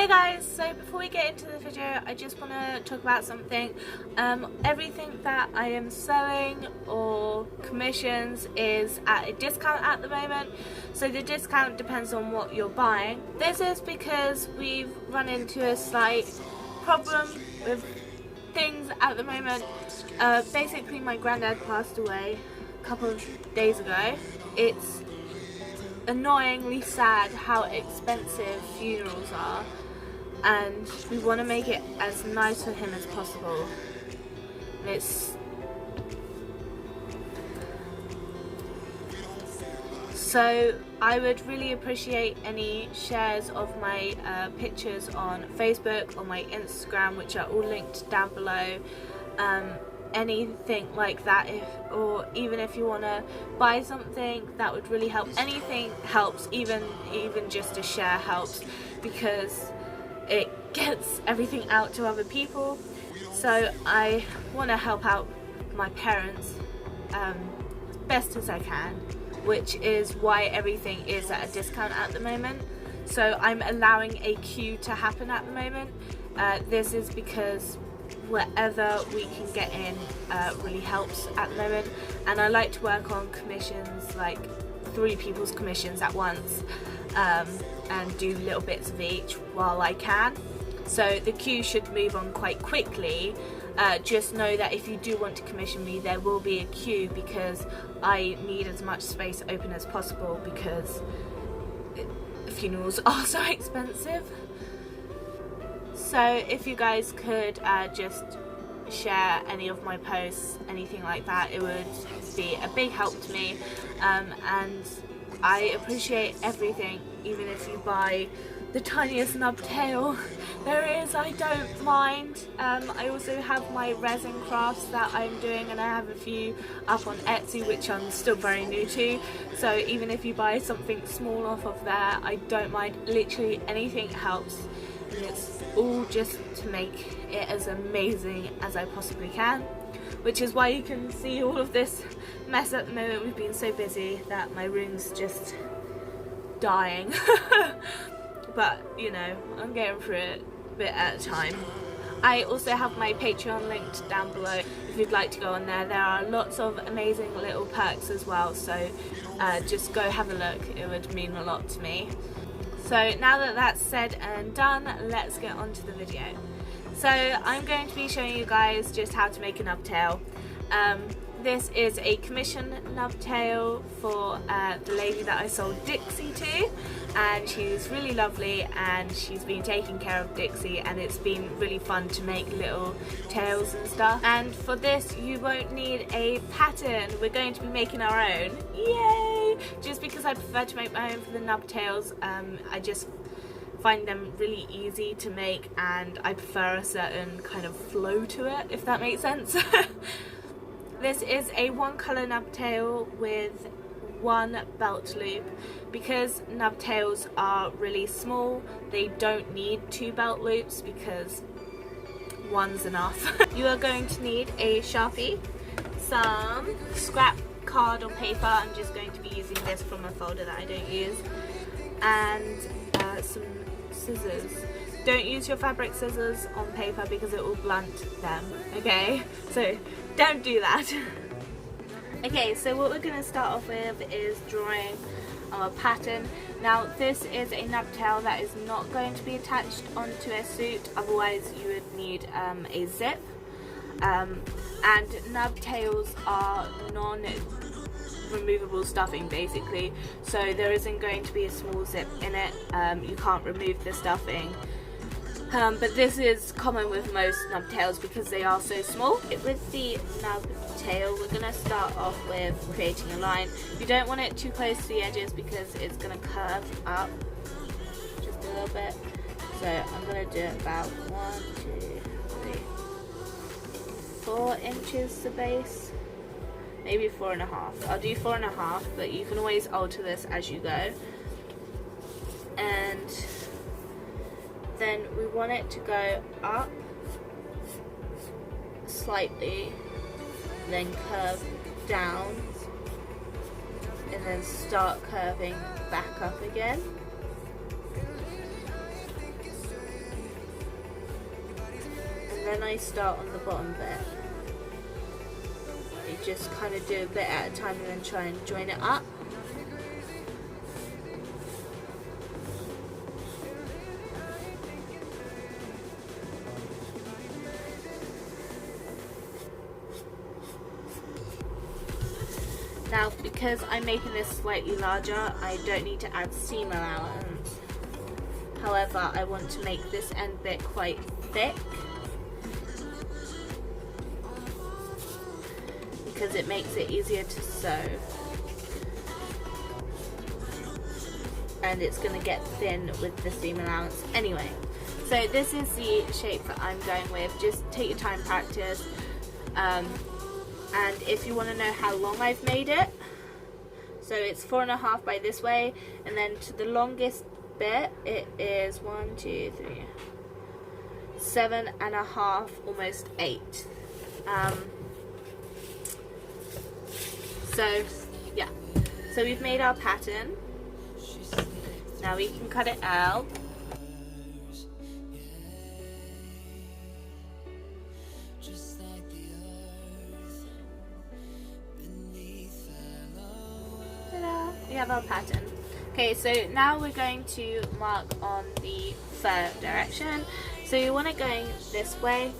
Hey guys, so before we get into the video, I just want to talk about something. Everything that I am selling or commissions is at a discount at the moment. So the discount depends on what you're buying. This is because we've run into a slight problem with things at the moment. Basically my granddad passed away a couple of days ago. It's annoyingly sad how expensive funerals are, and we want to make it as nice for him as possible. So I would really appreciate any shares of my pictures on Facebook or my Instagram, which are all linked down below. Anything like that, or even if you want to buy something, that would really help. Anything helps, even just a share helps, because it gets everything out to other people. So I want to help out my parents best as I can, which is why everything is at a discount at the moment. So I'm allowing a queue to happen at the moment. This is because whatever we can get in really helps at the moment, and I like to work on commissions, like 3 people's commissions at once, and do little bits of each while I can. So the queue should move on quite quickly. Just know that if you do want to commission me, there will be a queue, because I need as much space open as possible, because funerals are so expensive. So if you guys could just share any of my posts, anything like that, it would be a big help to me. And I appreciate everything, even if you buy the tiniest nub tail there is, I don't mind. I also have my resin crafts that I'm doing, and I have a few up on Etsy which I'm still very new to. So even if you buy something small off of there, I don't mind. Literally anything helps. And it's all just to make it as amazing as I possibly can, which is why you can see all of this mess at the moment. We've been so busy that my room's just dying. But you know, I'm getting through it a bit at a time. I also have my Patreon linked down below if you'd like to go on there. There are lots of amazing little perks as well, so just go have a look. It would mean a lot to me. So now that that's said and done, let's get on to the video. So I'm going to be showing you guys just how to make a nub tail. This is a commission nub tail for the lady that I sold Dixie to, and she's really lovely, and she's been taking care of Dixie, and it's been really fun to make little tails and stuff. And for this you won't need a pattern, we're going to be making our own. Yay! Just because I prefer to make my own for the nub tails. I just find them really easy to make, and I prefer a certain kind of flow to it, if that makes sense. This is a 1 colour nub tail with 1 belt loop. Because nub tails are really small, they don't need 2 belt loops, because 1's enough. You are going to need a Sharpie, some scrap card or paper. I'm just going to be using this from a folder that I don't use, and some scissors. Don't use your fabric scissors on paper because it will blunt them, okay? So don't do that. Okay, so what we're going to start off with is drawing our pattern. Now this is a nub tail that is not going to be attached onto a suit, otherwise you would need a zip. And nub tails are non-removable stuffing basically, so there isn't going to be a small zip in it. You can't remove the stuffing. But this is common with most nub tails because they are so small. With the nub tail, we're going to start off with creating a line. You don't want it too close to the edges because it's going to curve up just a little bit. So I'm going to do about 1, 2, 3, 4 inches to base. Maybe 4.5. I'll do 4.5, but you can always alter this as you go. And then we want it to go up slightly, then curve down, and then start curving back up again. then I start on the bottom bit. You just kind of do a bit at a time and then try and join it up. Now, because I'm making this slightly larger, I don't need to add seam allowance. However, I want to make this end bit quite thick because it makes it easier to sew. And it's going to get thin with the seam allowance anyway. So this is the shape that I'm going with. Just take your time, practice. And if you want to know how long I've made it, so it's 4.5 by this way, and then to the longest bit it is 1, 2, 3, 7.5, almost 8. So yeah, so we've made our pattern. Now we can cut it out. We have our pattern. Okay, so now we're going to mark on the fur direction. So you want it going this way.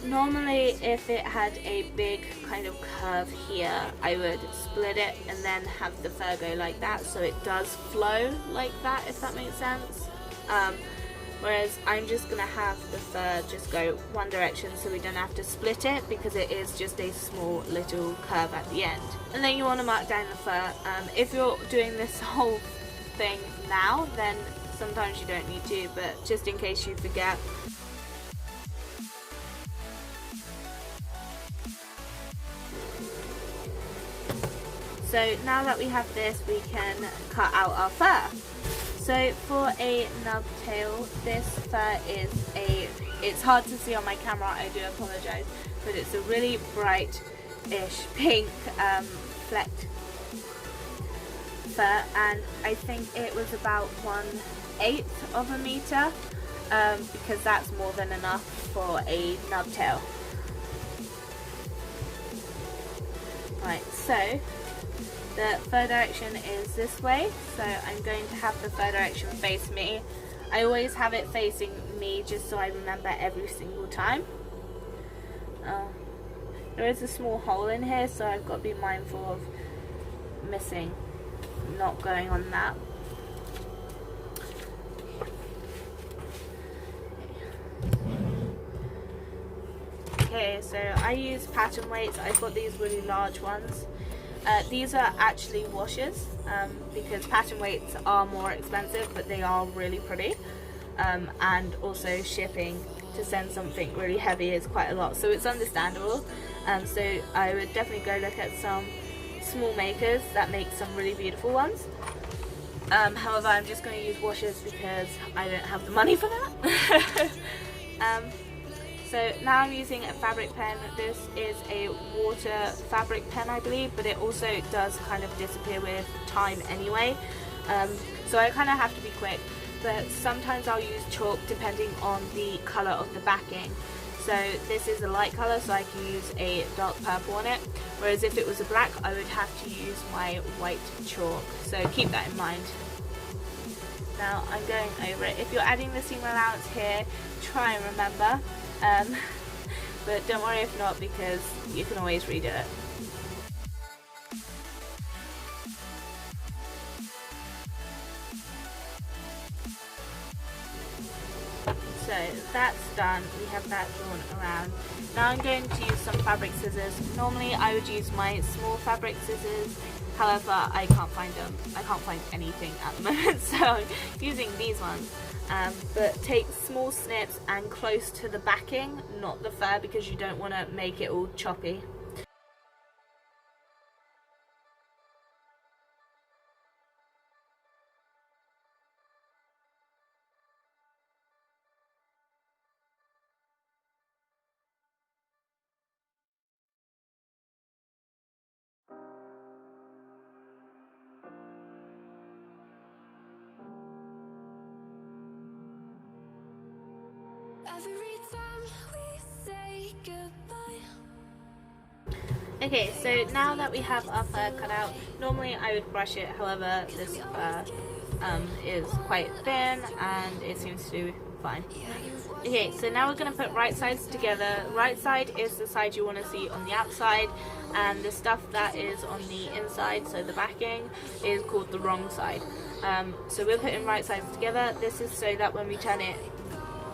Normally if it had a big kind of curve here, I would split it and then have the fur go like that, so it does flow like that, if that makes sense. Whereas I'm just going to have the fur just go one direction so we don't have to split it, because it is just a small little curve at the end. And then you want to mark down the fur. If you're doing this whole thing now, then sometimes you don't need to, but just in case you forget. So now that we have this, we can cut out our fur. So for a nub tail, this fur is it's hard to see on my camera, I do apologise, but it's a really bright-ish pink flecked fur, and I think it was about 1/8 of a metre, because that's more than enough for a nub tail. Right, so the fur direction is this way, so I'm going to have the fur direction face me. I always have it facing me just so I remember every single time. There is a small hole in here, so I've got to be mindful of not going on that. Okay, so I use pattern weights. I've got these really large ones. These are actually washers, because pattern weights are more expensive, but they are really pretty, and also shipping to send something really heavy is quite a lot, so it's understandable. So I would definitely go look at some small makers that make some really beautiful ones. However, I'm just going to use washers because I don't have the money for that. So now I'm using a fabric pen. This is a water fabric pen, I believe, but it also does kind of disappear with time anyway. So I kind of have to be quick, but sometimes I'll use chalk depending on the colour of the backing. So this is a light colour, so I can use a dark purple on it, whereas if it was a black, I would have to use my white chalk. So keep that in mind. Now I'm going over it. If you're adding the seam allowance here, try and remember. But don't worry if not, because you can always redo it. So that's done, we have that drawn around. Now I'm going to use some fabric scissors. Normally I would use my small fabric scissors, however I can't find them. I can't find anything at the moment, so I'm using these ones. But take small snips and close to the backing, not the fur, because you don't want to make it all choppy. every time we say goodbye. Okay, so now that we have our fur cut out, normally I would brush it, however this fur is quite thin and it seems to do fine. Okay, so now we're going to put right sides together. Right side is the side you want to see on the outside, and the stuff that is on the inside, so the backing, is called the wrong side. So we're putting right sides together. This is so that when we turn it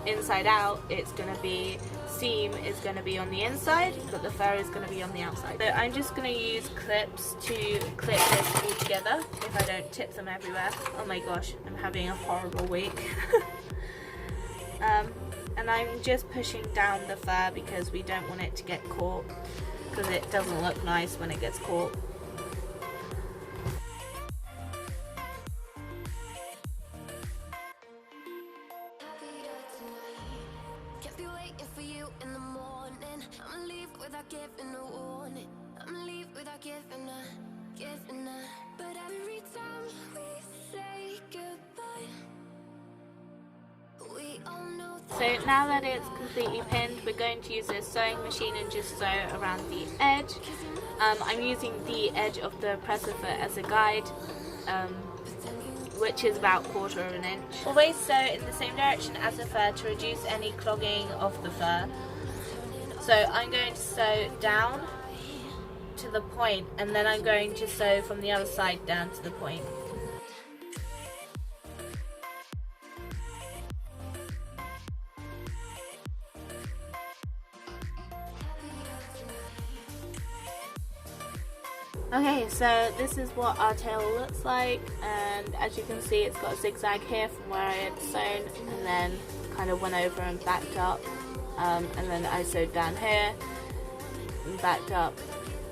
inside out, it's going to be, seam is going to be on the inside, but the fur is going to be on the outside. So I'm just going to use clips to clip this all together if I don't tip them everywhere. Oh my gosh, I'm having a horrible week. And I'm just pushing down the fur because we don't want it to get caught, because it doesn't look nice when it gets caught. Can't be waiting for you in the morning. I'ma leave without giving a warning. I'ma leave without giving a. But every time we say goodbye, we all know that. So now that it's completely pinned, we're going to use a sewing machine and just sew around the edge. I'm using the edge of the presser foot as a guide, which is about 1/4 of an inch. Always sew in the same direction as the fur to reduce any clogging of the fur. So I'm going to sew down to the point, and then I'm going to sew from the other side down to the point. Okay, so this is what our tail looks like, and as you can see it's got a zigzag here from where I had sewn, and then kind of went over and backed up, and then I sewed down here and backed up,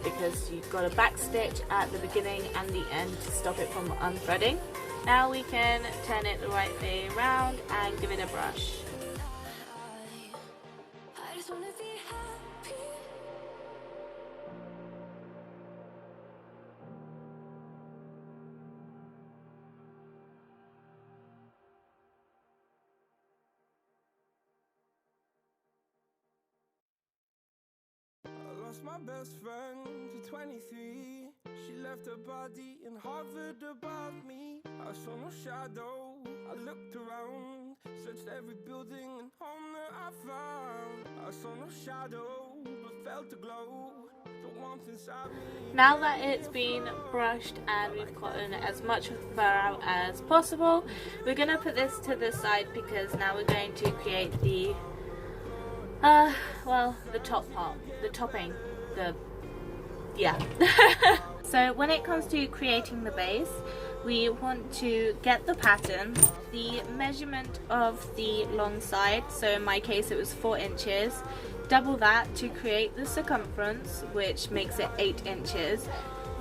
because you've got a back stitch at the beginning and the end to stop it from unthreading. Now we can turn it the right way around and give it a brush. I just wanna be happy. I lost my best friend to 23. She left her body and hovered above me. I saw no shadow, I looked around, searched every building and home that I found. I saw no shadow, but felt the glow, the warmth inside me. Now that it's been brushed and we've gotten as much of the fur out as possible, we're going to put this to the side, because now we're going to create the well, the top part, the topping, yeah. So when it comes to creating the base, we want to get the pattern, the measurement of the long side, so in my case it was 4 inches, double that to create the circumference, which makes it 8 inches.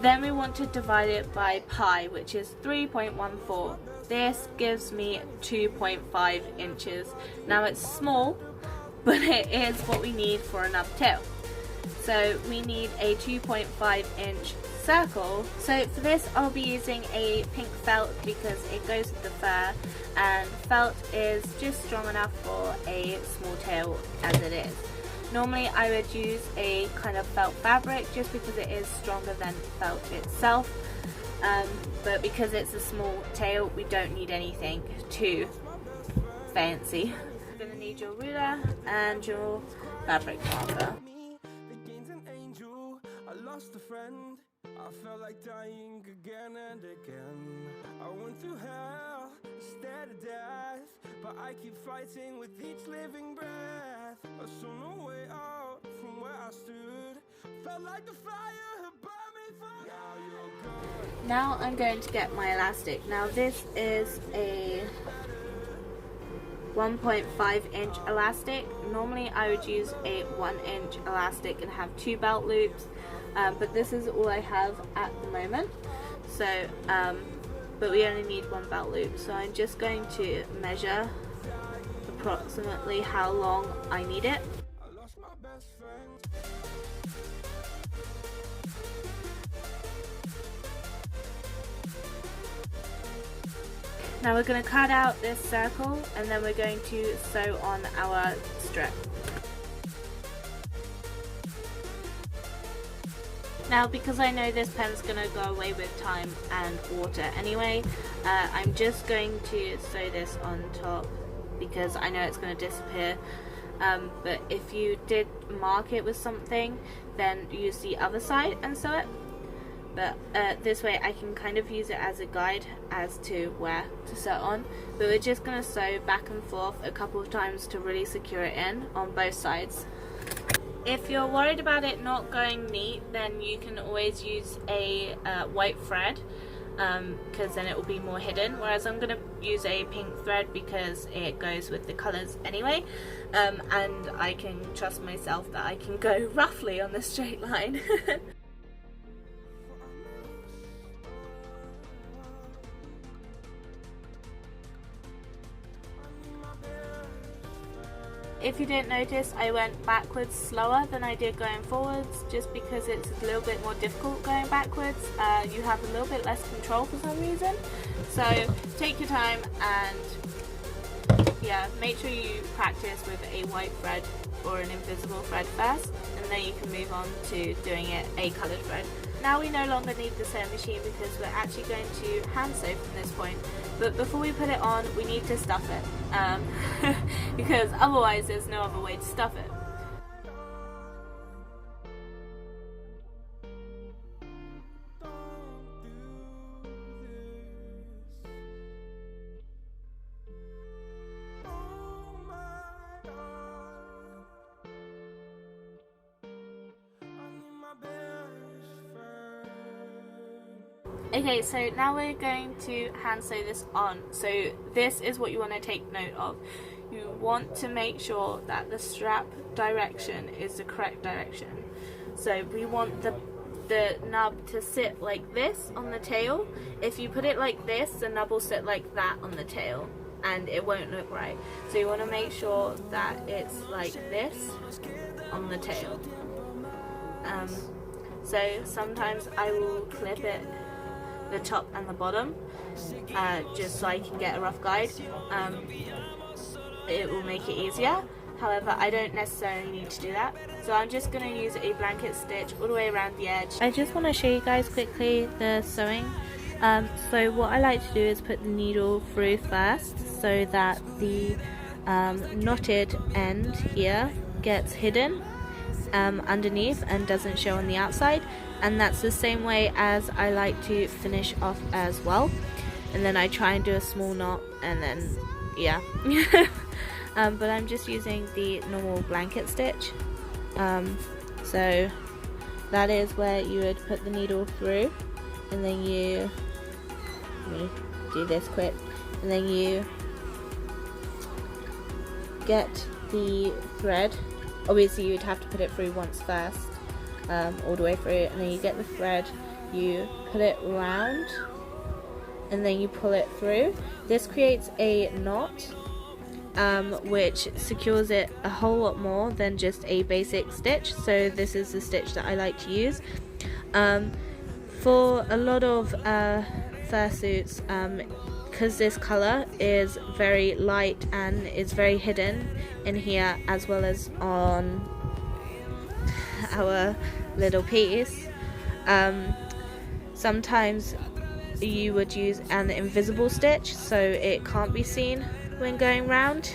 Then we want to divide it by pi, which is 3.14. This gives me 2.5 inches. Now it's small, but it is what we need for enough tail. So we need a 2.5 inch circle. So for this I'll be using a pink felt because it goes with the fur, and felt is just strong enough for a small tail as it is. Normally I would use a kind of felt fabric just because it is stronger than felt itself, but because it's a small tail we don't need anything too fancy. You're going to need your ruler and your fabric marker. I lost a friend, I felt like dying again and again. I went through hell instead of death, but I keep fighting with each living breath. I saw no way out from where I stood, felt like the fire had burned me through. Now you're gone. Now I'm going to get my elastic. Now this is a 1.5 inch elastic. Normally I would use a 1 inch elastic and have 2 belt loops, but this is all I have at the moment. So, but we only need 1 belt loop. So I'm just going to measure approximately how long I need it. I lost my best friend. Now we're going to cut out this circle and then we're going to sew on our strip. Now, because I know this pen's going to go away with time and water anyway, I'm just going to sew this on top because I know it's going to disappear. But if you did mark it with something, then use the other side and sew it. But this way I can kind of use it as a guide as to where to sew on. But we're just going to sew back and forth a couple of times to really secure it in on both sides. If you're worried about it not going neat, then you can always use a white thread, because then it will be more hidden, whereas I'm going to use a pink thread because it goes with the colours anyway, and I can trust myself that I can go roughly on the straight line. If you didn't notice, I went backwards slower than I did going forwards, just because it's a little bit more difficult going backwards. You have a little bit less control for some reason. So take your time and yeah, make sure you practice with a white thread or an invisible thread first, and then you can move on to doing it a coloured thread. Now we no longer need the sewing machine because we're actually going to hand sew from this point. But before we put it on, we need to stuff it, because otherwise there's no other way to stuff it. Okay, so now we're going to hand sew this on. So this is what you want to take note of. You want to make sure that the strap direction is the correct direction. So we want the nub to sit like this on the tail. If you put it like this, the nub will sit like that on the tail and it won't look right. So you want to make sure that it's like this on the tail. So sometimes I will clip it the top and the bottom, just so I can get a rough guide. It will make it easier. However, I don't necessarily need to do that, so I'm just going to use a blanket stitch all the way around the edge. I just want to show you guys quickly the sewing. So what I like to do is put the needle through first so that the knotted end here gets hidden underneath and doesn't show on the outside, and that's the same way as I like to finish off as well. And then I try and do a small knot, and then yeah. But I'm just using the normal blanket stitch. So that is where you would put the needle through, and then you, let me do this quick, and then you get the thread. Obviously you'd have to put it through once first, all the way through, and then you get the thread, you put it round, and then you pull it through. This creates a knot, which secures it a whole lot more than just a basic stitch. So this is the stitch that I like to use. For a lot of fursuits, because this colour is very light and is very hidden in here as well as on our little piece, sometimes you would use an invisible stitch so it can't be seen when going round,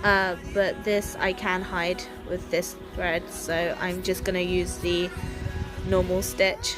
but this I can hide with this thread, so I'm just going to use the normal stitch